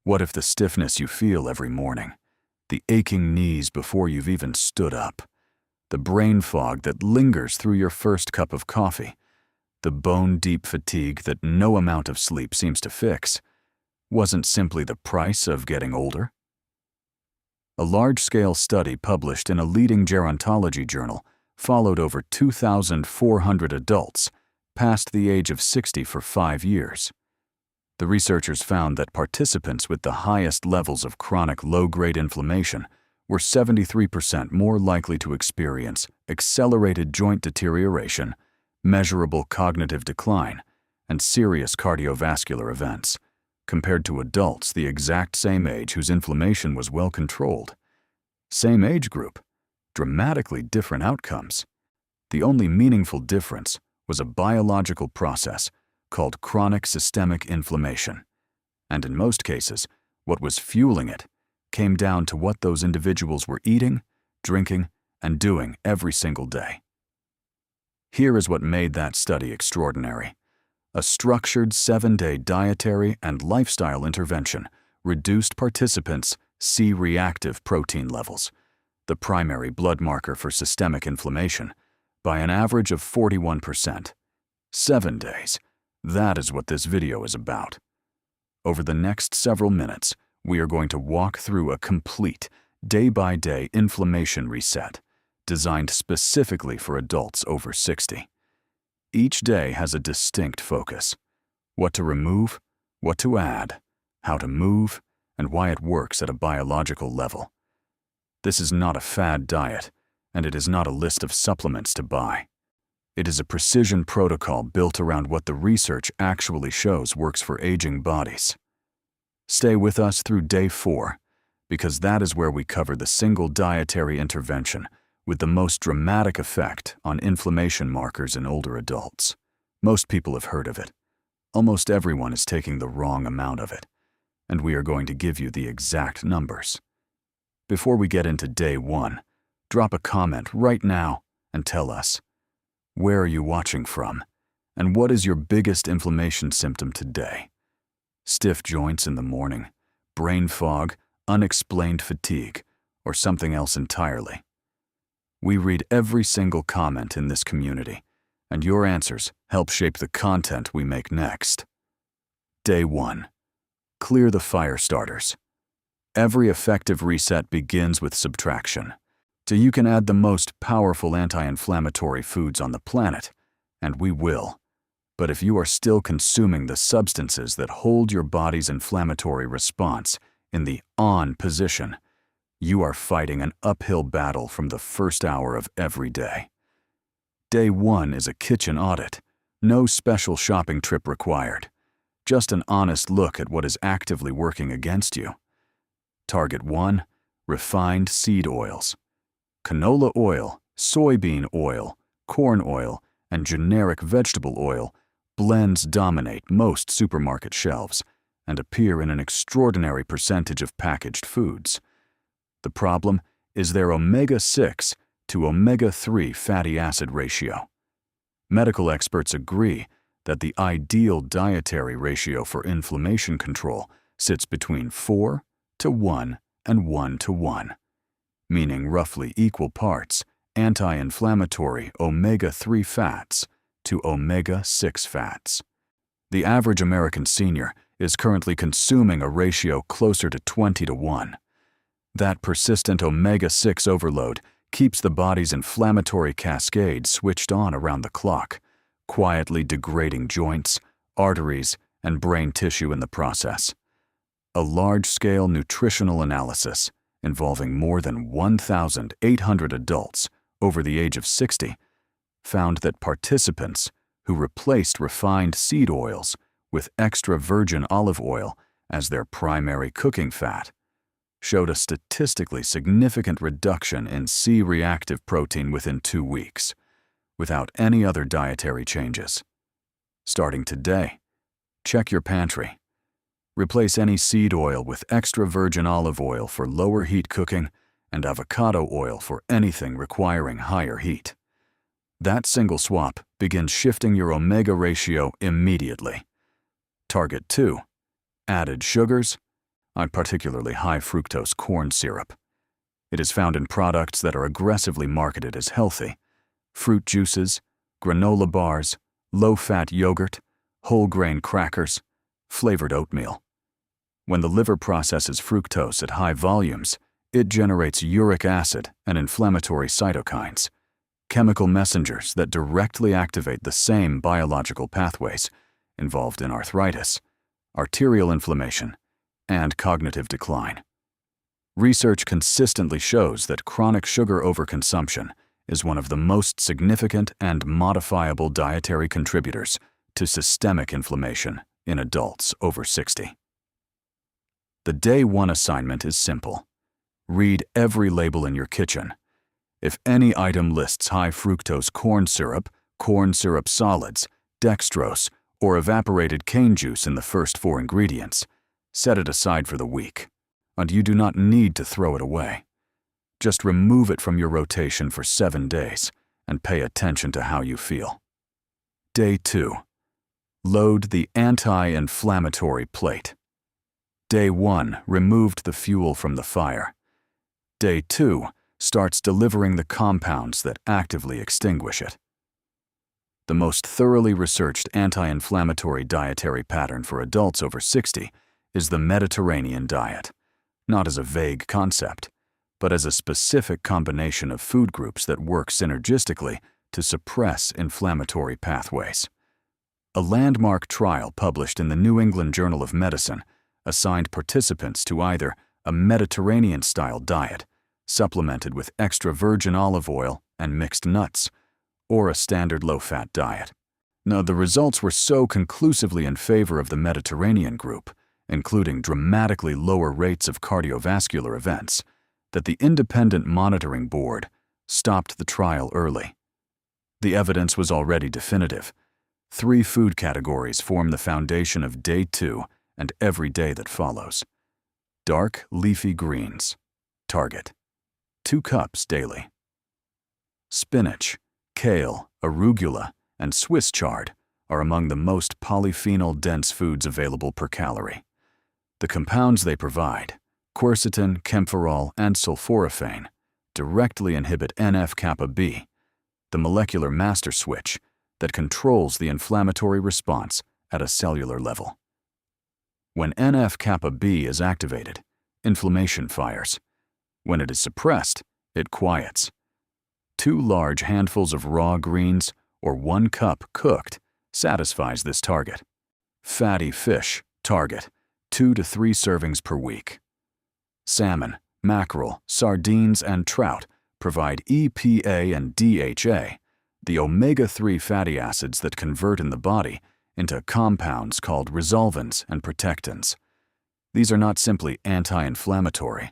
What if the stiffness you feel every morning, the aching knees before you've even stood up, the brain fog that lingers through your first cup of coffee, the bone-deep fatigue that no amount of sleep seems to fix, wasn't simply the price of getting older? A large-scale study published in a leading gerontology journal followed over 2,400 adults past the age of 60 for 5 years. The researchers found that participants with the highest levels of chronic low-grade inflammation were 73% more likely to experience accelerated joint deterioration, measurable cognitive decline, and serious cardiovascular events, compared to adults the exact same age whose inflammation was well controlled. Same age group, dramatically different outcomes. The only meaningful difference was a biological process called chronic systemic inflammation, and in most cases, what was fueling it came down to what those individuals were eating, drinking, and doing every single day. Here is what made that study extraordinary. A structured 7-day dietary and lifestyle intervention reduced participants' C-reactive protein levels, the primary blood marker for systemic inflammation, by an average of 41%. 7 days. That is what this video is about. Over the next several minutes, we are going to walk through a complete, day-by-day inflammation reset, designed specifically for adults over 60. Each day has a distinct focus: what to remove, what to add, how to move, and why it works at a biological level. This is not a fad diet, and it is not a list of supplements to buy. It is a precision protocol built around what the research actually shows works for aging bodies. Stay with us through day 4, because that is where we cover the single dietary intervention with the most dramatic effect on inflammation markers in older adults. Most people have heard of it. Almost everyone is taking the wrong amount of it, and we are going to give you the exact numbers. Before we get into day 1, drop a comment right now and tell us, where are you watching from, and what is your biggest inflammation symptom today? Stiff joints in the morning, brain fog, unexplained fatigue, or something else entirely? We read every single comment in this community, and your answers help shape the content we make next. Day 1. Clear the fire starters. Every effective reset begins with subtraction. So you can add the most powerful anti-inflammatory foods on the planet, and we will. But if you are still consuming the substances that hold your body's inflammatory response in the on position, you are fighting an uphill battle from the first hour of every day. Day 1 is a kitchen audit. No special shopping trip required. Just an honest look at what is actively working against you. Target 1, refined seed oils. Canola oil, soybean oil, corn oil, and generic vegetable oil blends dominate most supermarket shelves and appear in an extraordinary percentage of packaged foods. The problem is their omega-6 to omega-3 fatty acid ratio. Medical experts agree that the ideal dietary ratio for inflammation control sits between 4 to 1 and 1 to 1. Meaning roughly equal parts anti-inflammatory omega-3 fats to omega-6 fats. The average American senior is currently consuming a ratio closer to 20 to 1. That persistent omega-6 overload keeps the body's inflammatory cascade switched on around the clock, quietly degrading joints, arteries, and brain tissue in the process. A large-scale nutritional analysis involving more than 1,800 adults over the age of 60 found that participants who replaced refined seed oils with extra virgin olive oil as their primary cooking fat showed a statistically significant reduction in C-reactive protein within 2 weeks, without any other dietary changes. Starting today, check your pantry. Replace any seed oil with extra virgin olive oil for lower heat cooking and avocado oil for anything requiring higher heat. That single swap begins shifting your omega ratio immediately. Target 2. Added sugars. particularly high fructose corn syrup. It is found in products that are aggressively marketed as healthy: fruit juices, granola bars, low-fat yogurt, whole grain crackers, flavored oatmeal. When the liver processes fructose at high volumes, it generates uric acid and inflammatory cytokines, chemical messengers that directly activate the same biological pathways involved in arthritis, arterial inflammation, and cognitive decline. Research consistently shows that chronic sugar overconsumption is one of the most significant and modifiable dietary contributors to systemic inflammation in adults over 60. The Day 1 assignment is simple. Read every label in your kitchen. If any item lists high fructose corn syrup solids, dextrose, or evaporated cane juice in the first 4 ingredients, set it aside for the week, and you do not need to throw it away. Just remove it from your rotation for 7 days and pay attention to how you feel. Day 2. Load the anti-inflammatory plate. Day 1 removed the fuel from the fire. Day 2 starts delivering the compounds that actively extinguish it. The most thoroughly researched anti-inflammatory dietary pattern for adults over 60 is the Mediterranean diet, not as a vague concept, but as a specific combination of food groups that work synergistically to suppress inflammatory pathways. A landmark trial published in the New England Journal of Medicine assigned participants to either a Mediterranean-style diet, supplemented with extra virgin olive oil and mixed nuts, or a standard low-fat diet. Now, the results were so conclusively in favor of the Mediterranean group, including dramatically lower rates of cardiovascular events, that the Independent Monitoring Board stopped the trial early. The evidence was already definitive. 3 food categories form the foundation of Day 2 and every day that follows. Dark leafy greens. Target. 2 cups daily. Spinach, kale, arugula, and Swiss chard are among the most polyphenol-dense foods available per calorie. The compounds they provide, quercetin, camphorol, and sulforaphane, directly inhibit NF-kappa B, the molecular master switch that controls the inflammatory response at a cellular level. When NF-kappa B is activated, inflammation fires. When it is suppressed, it quiets. 2 large handfuls of raw greens or 1 cup cooked satisfies this target. Fatty fish, target, 2 to 3 servings per week. Salmon, mackerel, sardines, and trout provide EPA and DHA, the omega-3 fatty acids that convert in the body into compounds called resolvins and protectins. These are not simply anti-inflammatory.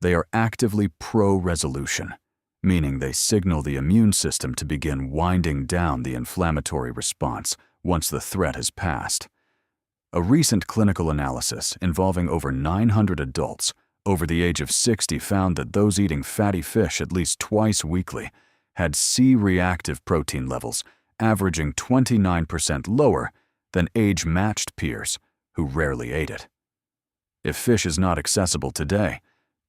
They are actively pro-resolution, meaning they signal the immune system to begin winding down the inflammatory response once the threat has passed. A recent clinical analysis involving over 900 adults over the age of 60 found that those eating fatty fish at least twice weekly had C-reactive protein levels averaging 29% lower than age-matched peers who rarely ate it. If fish is not accessible today,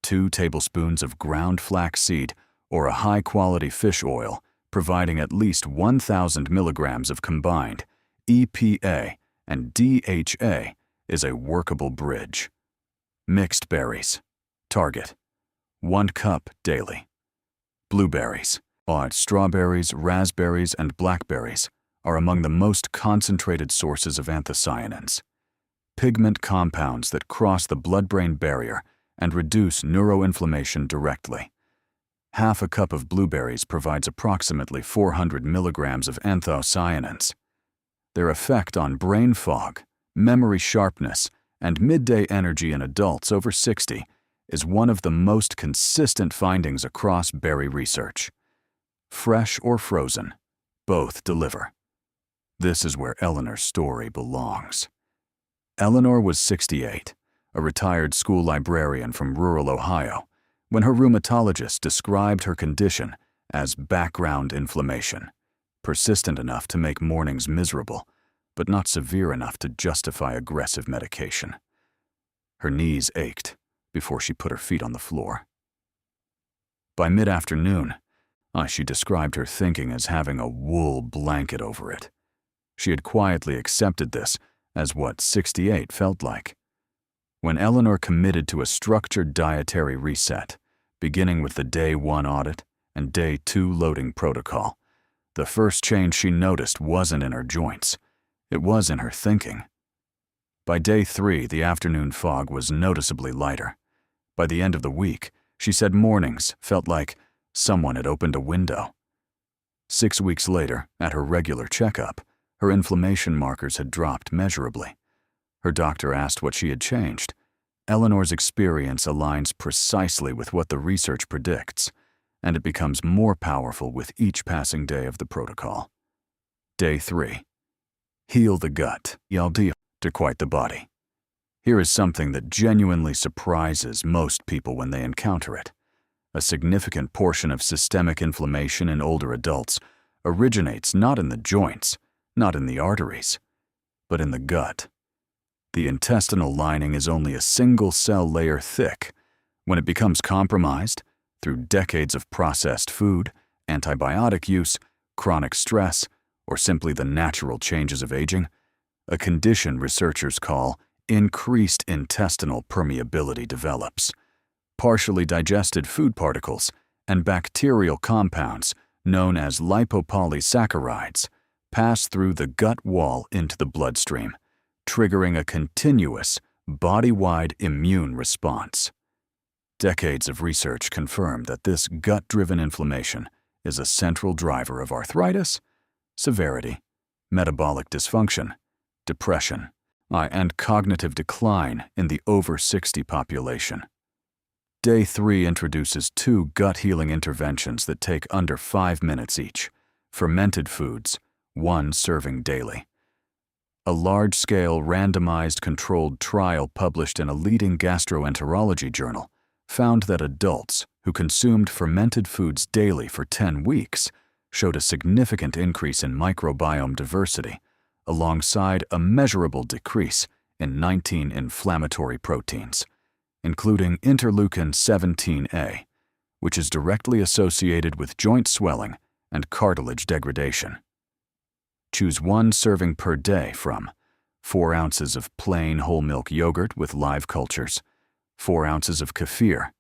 2 tablespoons of ground flaxseed or a high-quality fish oil providing at least 1,000 milligrams of combined EPA and DHA is a workable bridge. Mixed berries. Target. 1 cup daily. Blueberries, strawberries, raspberries, and blackberries are among the most concentrated sources of anthocyanins, pigment compounds that cross the blood-brain barrier and reduce neuroinflammation directly. Half a cup of blueberries provides approximately 400 milligrams of anthocyanins. Their effect on brain fog, memory sharpness, and midday energy in adults over 60 is one of the most consistent findings across berry research. Fresh or frozen, both deliver. This is where Eleanor's story belongs. Eleanor was 68, a retired school librarian from rural Ohio, when her rheumatologist described her condition as background inflammation, persistent enough to make mornings miserable, but not severe enough to justify aggressive medication. Her knees ached before she put her feet on the floor. By mid-afternoon, she described her thinking as having a wool blanket over it. She had quietly accepted this as what 68 felt like. When Eleanor committed to a structured dietary reset, beginning with the Day 1 audit and Day 2 loading protocol, the first change she noticed wasn't in her joints. It was in her thinking. By Day 3, the afternoon fog was noticeably lighter. By the end of the week, she said mornings felt like someone had opened a window. 6 weeks later, at her regular checkup, her inflammation markers had dropped measurably. Her doctor asked what she had changed. Eleanor's experience aligns precisely with what the research predicts, and it becomes more powerful with each passing day of the protocol. Day 3. Heal the gut, to quiet the body. Here is something that genuinely surprises most people when they encounter it. A significant portion of systemic inflammation in older adults originates not in the joints, not in the arteries, but in the gut. The intestinal lining is only a single cell layer thick. When it becomes compromised, through decades of processed food, antibiotic use, chronic stress, or simply the natural changes of aging, a condition researchers call increased intestinal permeability develops. Partially digested food particles and bacterial compounds, known as lipopolysaccharides, pass through the gut wall into the bloodstream, triggering a continuous, body-wide immune response. Decades of research confirm that this gut-driven inflammation is a central driver of arthritis, severity, metabolic dysfunction, depression, and cognitive decline in the over 60 population. Day 3 introduces 2 gut-healing interventions that take under 5 minutes each. Fermented foods, 1 serving daily. A large-scale randomized controlled trial published in a leading gastroenterology journal found that adults who consumed fermented foods daily for 10 weeks showed a significant increase in microbiome diversity, alongside a measurable decrease in 19 inflammatory proteins, including interleukin-17A, which is directly associated with joint swelling and cartilage degradation. Choose 1 serving per day from 4 ounces of plain whole milk yogurt with live cultures, 4 ounces of kefir,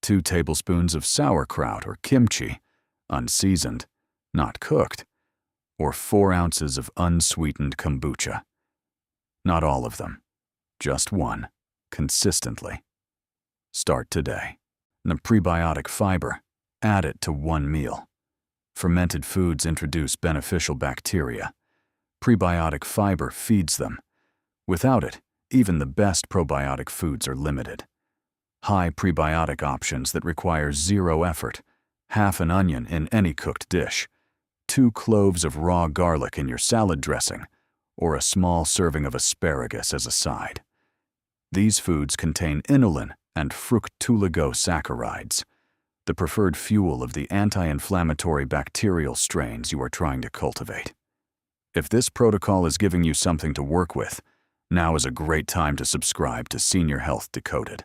2 tablespoons of sauerkraut or kimchi, unseasoned, not cooked, or 4 ounces of unsweetened kombucha. Not all of them, just 1, consistently. Start today. The prebiotic fiber, add it to 1 meal. Fermented foods introduce beneficial bacteria. Prebiotic fiber feeds them. Without it, even the best probiotic foods are limited. High prebiotic options that require 0 effort, half an onion in any cooked dish, 2 cloves of raw garlic in your salad dressing, or a small serving of asparagus as a side. These foods contain inulin and fructooligosaccharides, the preferred fuel of the anti-inflammatory bacterial strains you are trying to cultivate. If this protocol is giving you something to work with, now is a great time to subscribe to Senior Health Decoded.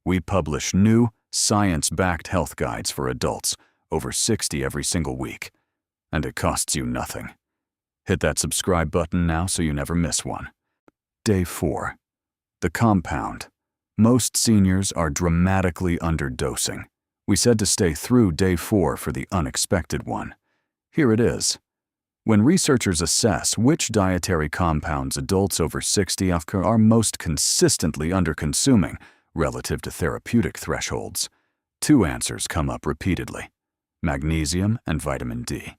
We publish new, science-backed health guides for adults over 60 every single week, and it costs you nothing. Hit that subscribe button now so you never miss one. Day 4. The compound. Most seniors are dramatically underdosing. We said to stay through Day 4 for the unexpected one. Here it is. When researchers assess which dietary compounds adults over 60 are most consistently underconsuming relative to therapeutic thresholds, 2 answers come up repeatedly: magnesium and vitamin D.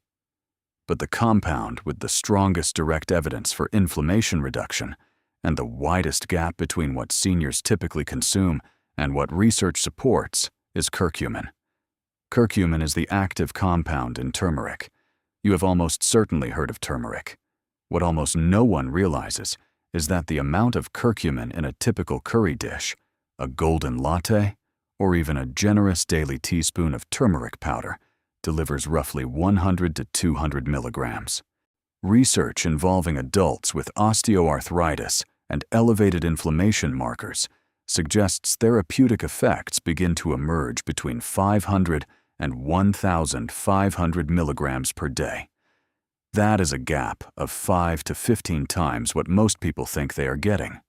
But the compound with the strongest direct evidence for inflammation reduction and the widest gap between what seniors typically consume and what research supports is curcumin. Curcumin is the active compound in turmeric. You have almost certainly heard of turmeric. What almost no one realizes is that the amount of curcumin in a typical curry dish, a golden latte, or even a generous daily teaspoon of turmeric powder delivers roughly 100 to 200 milligrams. Research involving adults with osteoarthritis and elevated inflammation markers suggests therapeutic effects begin to emerge between 500 and 1,500 milligrams per day. That is a gap of 5 to 15 times what most people think they are getting.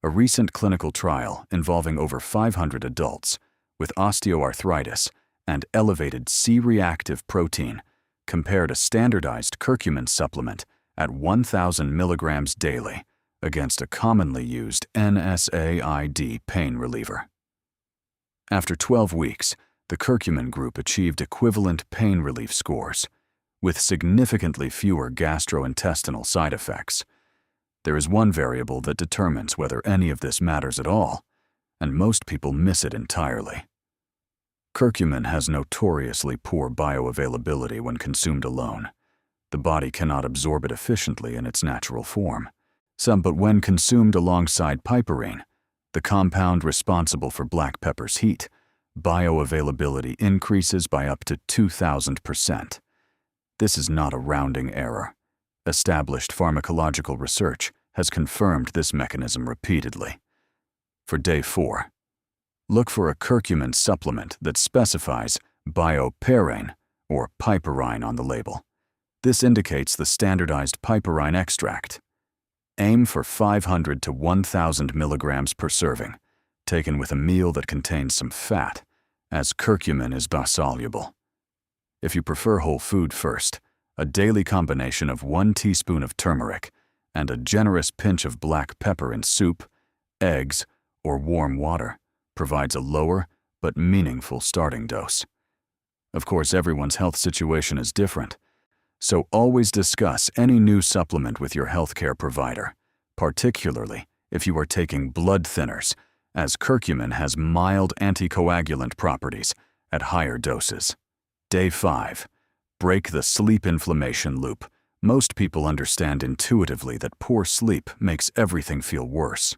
A recent clinical trial involving over 500 adults with osteoarthritis and elevated C-reactive protein compared a standardized curcumin supplement at 1,000 milligrams daily against a commonly used NSAID pain reliever. After 12 weeks, the curcumin group achieved equivalent pain relief scores, with significantly fewer gastrointestinal side effects. There is one variable that determines whether any of this matters at all, and most people miss it entirely. Curcumin has notoriously poor bioavailability when consumed alone. The body cannot absorb it efficiently in its natural form. But when consumed alongside piperine, the compound responsible for black pepper's heat, bioavailability increases by up to 2,000%. This is not a rounding error. Established pharmacological research has confirmed this mechanism repeatedly. For day 4, look for a curcumin supplement that specifies bioperine or piperine on the label. This indicates the standardized piperine extract. Aim for 500 to 1,000 milligrams per serving, taken with a meal that contains some fat, as curcumin is soluble. If you prefer whole food first, a daily combination of 1 teaspoon of turmeric and a generous pinch of black pepper in soup, eggs, or warm water provides a lower but meaningful starting dose. Of course, everyone's health situation is different, so always discuss any new supplement with your healthcare provider, particularly if you are taking blood thinners, as curcumin has mild anticoagulant properties at higher doses. Day 5. Break the sleep inflammation loop. Most people understand intuitively that poor sleep makes everything feel worse.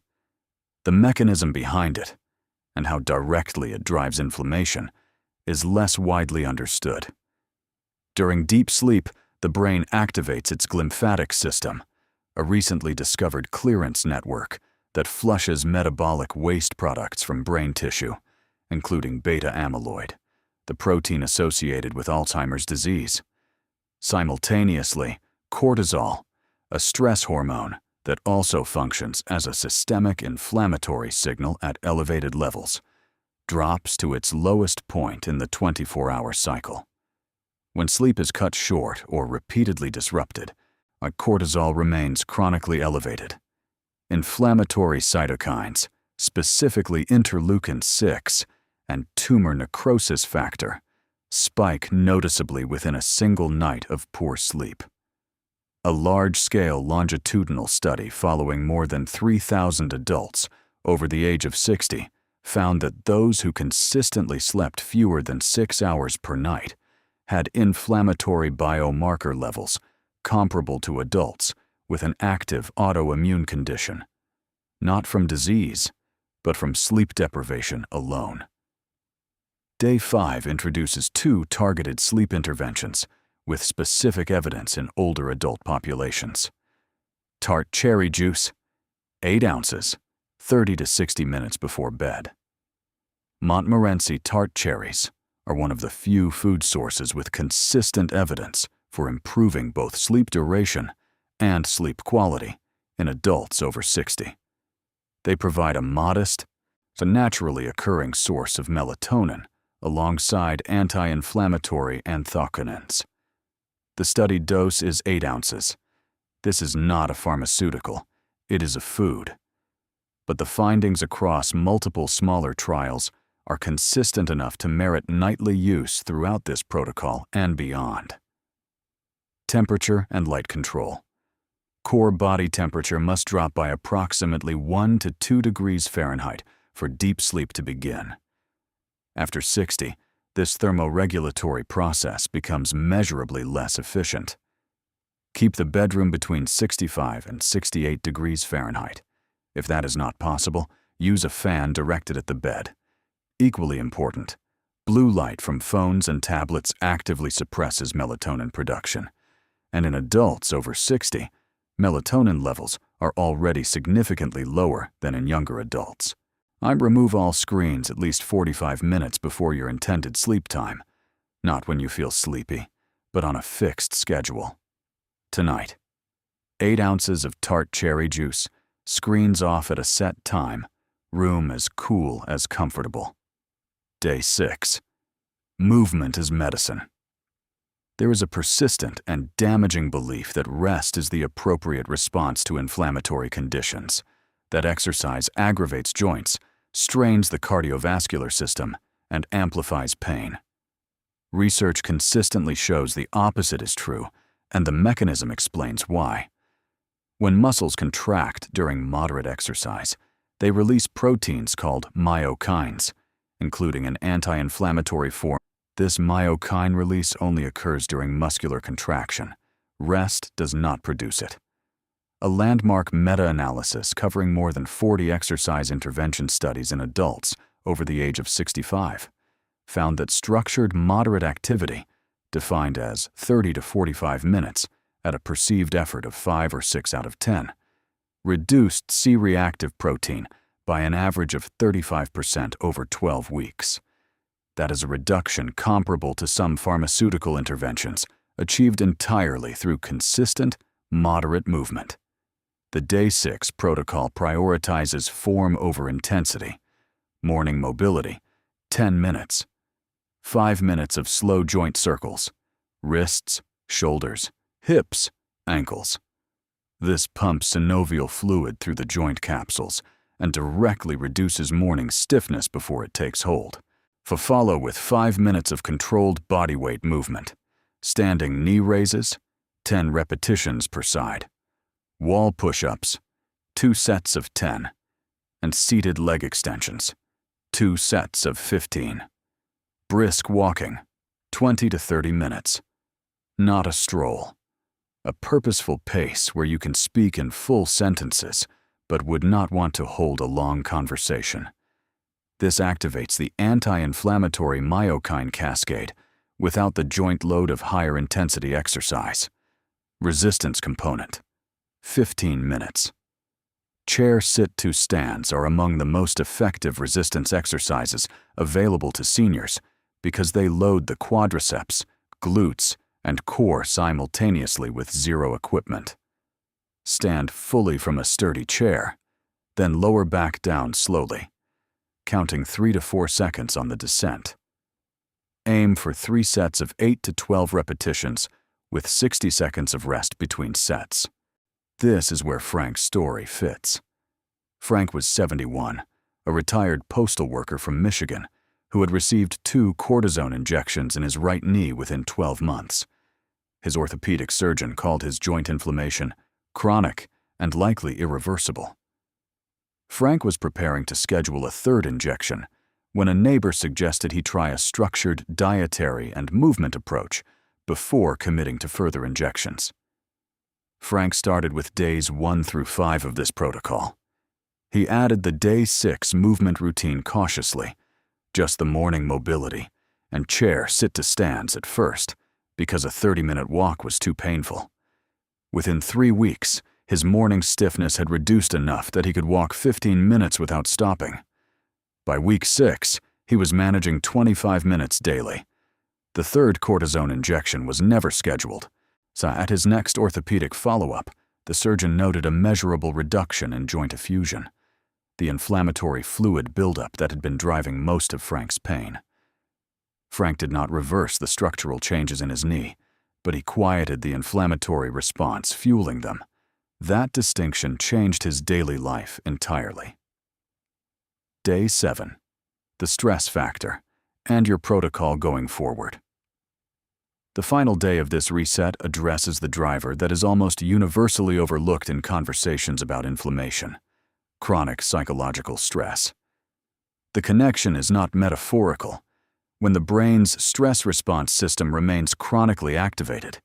The mechanism behind it, and how directly it drives inflammation, is less widely understood. During deep sleep, the brain activates its glymphatic system, a recently discovered clearance network that flushes metabolic waste products from brain tissue, including beta amyloid, the protein associated with Alzheimer's disease. Simultaneously, cortisol, a stress hormone that also functions as a systemic inflammatory signal at elevated levels, drops to its lowest point in the 24-hour cycle. When sleep is cut short or repeatedly disrupted, cortisol remains chronically elevated. Inflammatory cytokines, specifically interleukin-6 and tumor necrosis factor, spike noticeably within a single night of poor sleep. A large-scale longitudinal study following more than 3,000 adults over the age of 60 found that those who consistently slept fewer than 6 hours per night had inflammatory biomarker levels comparable to adults with an active autoimmune condition, not from disease, but from sleep deprivation alone. Day 5 introduces 2 targeted sleep interventions with specific evidence in older adult populations. Tart cherry juice, 8 ounces, 30 to 60 minutes before bed. Montmorency tart cherries are one of the few food sources with consistent evidence for improving both sleep duration and sleep quality in adults over 60. They provide a modest, naturally occurring source of melatonin alongside anti-inflammatory anthocyanins. The studied dose is 8 ounces. This is not a pharmaceutical, it is a food. But the findings across multiple smaller trials are consistent enough to merit nightly use throughout this protocol and beyond. Temperature and light control. Core body temperature must drop by approximately 1 to 2 degrees Fahrenheit for deep sleep to begin. After 60, this thermoregulatory process becomes measurably less efficient. Keep the bedroom between 65 and 68 degrees Fahrenheit. If that is not possible, use a fan directed at the bed. Equally important, blue light from phones and tablets actively suppresses melatonin production. And in adults over 60, melatonin levels are already significantly lower than in younger adults. I remove all screens at least 45 minutes before your intended sleep time, not when you feel sleepy, but on a fixed schedule. Tonight, 8 ounces of tart cherry juice, screens off at a set time, room as cool as comfortable. Day 6. Movement is medicine. There is a persistent and damaging belief that rest is the appropriate response to inflammatory conditions, that exercise aggravates joints, strains the cardiovascular system, and amplifies pain. Research consistently shows the opposite is true, and the mechanism explains why. When muscles contract during moderate exercise, they release proteins called myokines, including an anti-inflammatory form. This myokine release only occurs during muscular contraction. Rest does not produce it. A landmark meta-analysis covering more than 40 exercise intervention studies in adults over the age of 65 found that structured moderate activity, defined as 30 to 45 minutes at a perceived effort of 5 or 6 out of 10, reduced C-reactive protein by an average of 35% over 12 weeks. That is a reduction comparable to some pharmaceutical interventions achieved entirely through consistent, moderate movement. The Day 6 protocol prioritizes form over intensity. Morning mobility, 10 minutes. 5 minutes of slow joint circles, wrists, shoulders, hips, ankles. This pumps synovial fluid through the joint capsules and directly reduces morning stiffness before it takes hold. Follow with 5 minutes of controlled bodyweight movement. Standing knee raises, 10 repetitions per side. Wall push-ups, 2 sets of 10. And seated leg extensions, 2 sets of 15. Brisk walking, 20 to 30 minutes. Not a stroll. A purposeful pace where you can speak in full sentences, but would not want to hold a long conversation. This activates the anti-inflammatory myokine cascade without the joint load of higher intensity exercise. Resistance component, 15 minutes. Chair sit-to stands are among the most effective resistance exercises available to seniors because they load the quadriceps, glutes, and core simultaneously with zero equipment. Stand fully from a sturdy chair, then lower back down slowly, counting 3 to 4 seconds on the descent. Aim for 3 sets of 8 to 12 repetitions with 60 seconds of rest between sets. This is where Frank's story fits. Frank was 71, a retired postal worker from Michigan who had received 2 cortisone injections in his right knee within 12 months. His orthopedic surgeon called his joint inflammation chronic and likely irreversible. Frank was preparing to schedule a 3rd injection when a neighbor suggested he try a structured dietary and movement approach before committing to further injections. Frank started with days 1 through 5 of this protocol. He added the Day 6 movement routine cautiously, just the morning mobility and chair sit-to-stands at first because a 30-minute walk was too painful. Within 3 weeks, his morning stiffness had reduced enough that he could walk 15 minutes without stopping. By week 6, he was managing 25 minutes daily. The 3rd cortisone injection was never scheduled, so at his next orthopedic follow-up, the surgeon noted a measurable reduction in joint effusion, the inflammatory fluid buildup that had been driving most of Frank's pain. Frank did not reverse the structural changes in his knee, but he quieted the inflammatory response fueling them. That distinction changed his daily life entirely. Day 7. The stress factor, and your protocol going forward. The final day of this reset addresses the driver that is almost universally overlooked in conversations about inflammation: chronic psychological stress. The connection is not metaphorical. When the brain's stress response system remains chronically activated,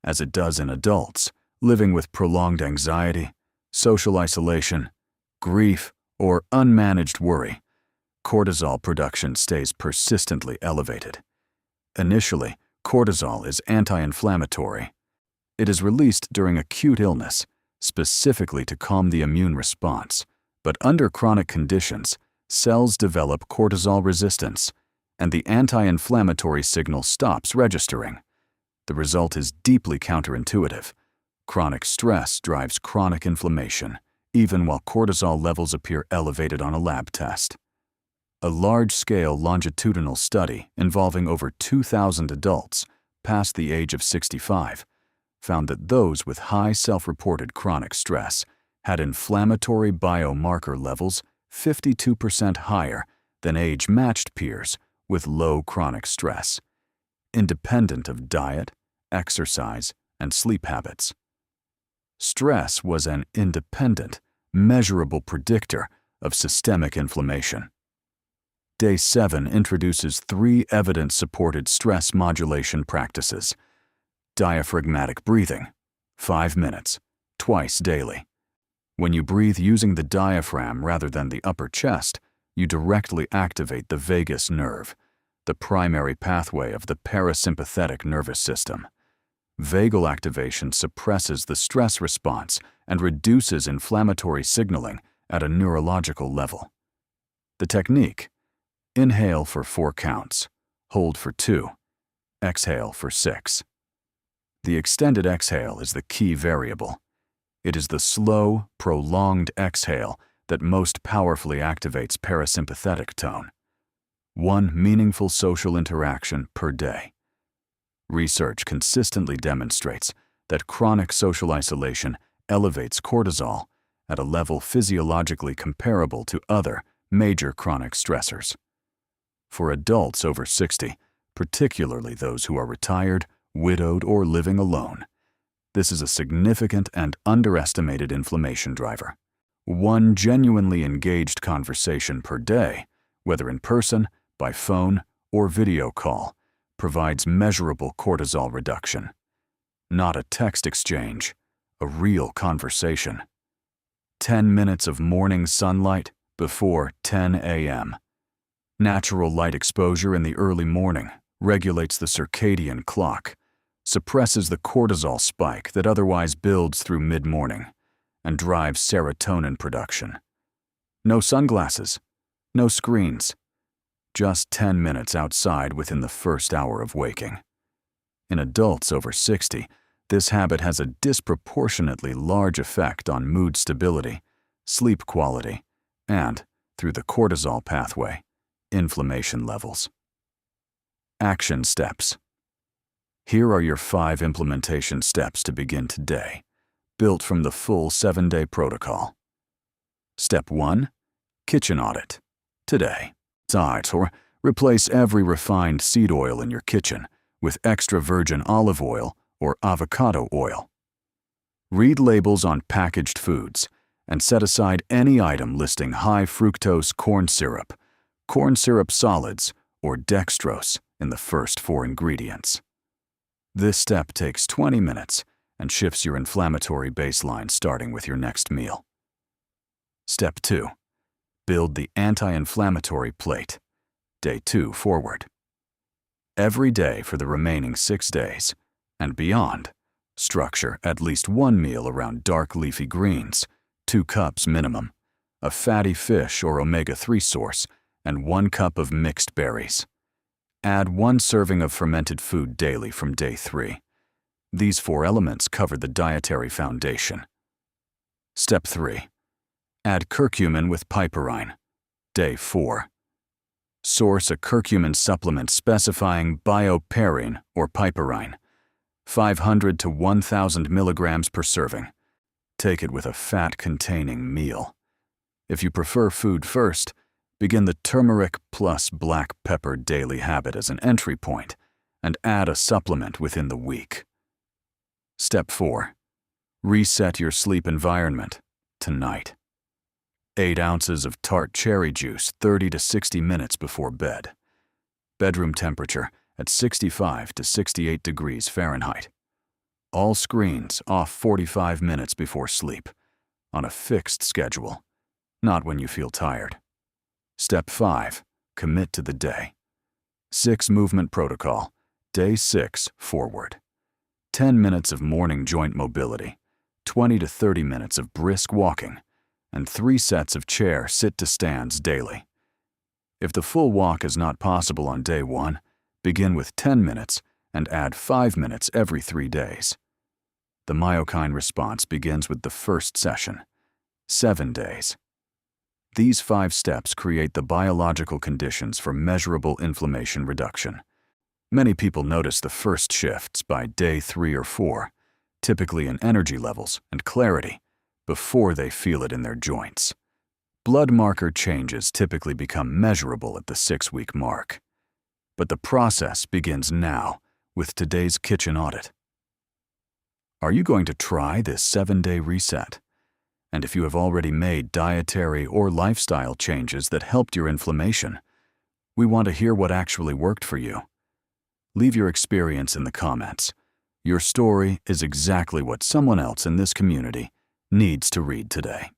as it does in adults living with prolonged anxiety, social isolation, grief, or unmanaged worry, cortisol production stays persistently elevated. Initially, cortisol is anti-inflammatory. It is released during acute illness, specifically to calm the immune response, but under chronic conditions, cells develop cortisol resistance, and the anti-inflammatory signal stops registering. The result is deeply counterintuitive. Chronic stress drives chronic inflammation, even while cortisol levels appear elevated on a lab test. A large-scale longitudinal study involving over 2,000 adults past the age of 65 found that those with high self-reported chronic stress had inflammatory biomarker levels 52% higher than age-matched peers with low chronic stress, independent of diet, exercise, and sleep habits. Stress was an independent, measurable predictor of systemic inflammation. Day 7 introduces 3 evidence-supported stress modulation practices. Diaphragmatic breathing, 5 minutes, twice daily. When you breathe using the diaphragm rather than the upper chest, you directly activate the vagus nerve, the primary pathway of the parasympathetic nervous system. Vagal activation suppresses the stress response and reduces inflammatory signaling at a neurological level. The technique: inhale for 4 counts, hold for 2, exhale for 6. The extended exhale is the key variable. It is the slow, prolonged exhale that most powerfully activates parasympathetic tone. 1 meaningful social interaction per day. Research consistently demonstrates that chronic social isolation elevates cortisol at a level physiologically comparable to other major chronic stressors. For adults over 60, particularly those who are retired, widowed, or living alone, this is a significant and underestimated inflammation driver. 1 genuinely engaged conversation per day, whether in person, by phone, or video call, provides measurable cortisol reduction. Not a text exchange, a real conversation. 10 minutes of morning sunlight before 10 a.m. Natural light exposure in the early morning regulates the circadian clock, suppresses the cortisol spike that otherwise builds through mid-morning, and drives serotonin production. No sunglasses, no screens, just 10 minutes outside within the first hour of waking. In adults over 60, this habit has a disproportionately large effect on mood stability, sleep quality, and, through the cortisol pathway, inflammation levels. Action steps. Here are your 5 implementation steps to begin today, built from the full 7-day protocol. Step 1. Kitchen audit. Today. Audit, or replace every refined seed oil in your kitchen with extra virgin olive oil or avocado oil. Read labels on packaged foods and set aside any item listing high fructose corn syrup solids, or dextrose in the first 4 ingredients. This step takes 20 minutes and shifts your inflammatory baseline starting with your next meal. Step 2. Build the anti-inflammatory plate. Day 2 forward. Every day for the remaining 6 days, and beyond, structure at least 1 meal around dark leafy greens, 2 cups minimum, a fatty fish or omega-3 source, and 1 cup of mixed berries. Add 1 serving of fermented food daily from day 3. These 4 elements cover the dietary foundation. Step 3. Add curcumin with piperine. Day 4. Source a curcumin supplement specifying bioperine or piperine, 500 to 1,000 milligrams per serving. Take it with a fat-containing meal. If you prefer food first, begin the turmeric plus black pepper daily habit as an entry point, and add a supplement within the week. Step 4. Reset your sleep environment tonight. 8 ounces of tart cherry juice 30 to 60 minutes before bed. Bedroom temperature at 65 to 68 degrees Fahrenheit. All screens off 45 minutes before sleep, on a fixed schedule, not when you feel tired. Step 5. Commit to the day. 6 movement protocol. Day 6 forward. 10 minutes of morning joint mobility, 20 to 30 minutes of brisk walking, and 3 sets of chair sit-to-stands daily, If the full walk is not possible on day 1, begin with 10 minutes and add 5 minutes every 3 days. The myokine response begins with the first session, 7 days. These 5 steps create the biological conditions for measurable inflammation reduction. Many people notice the first shifts by day 3 or 4, typically in energy levels and clarity, before they feel it in their joints. Blood marker changes typically become measurable at the 6-week mark. But the process begins now with today's kitchen audit. Are you going to try this 7-day reset? And if you have already made dietary or lifestyle changes that helped your inflammation, we want to hear what actually worked for you. Leave your experience in the comments. Your story is exactly what someone else in this community needs to read today.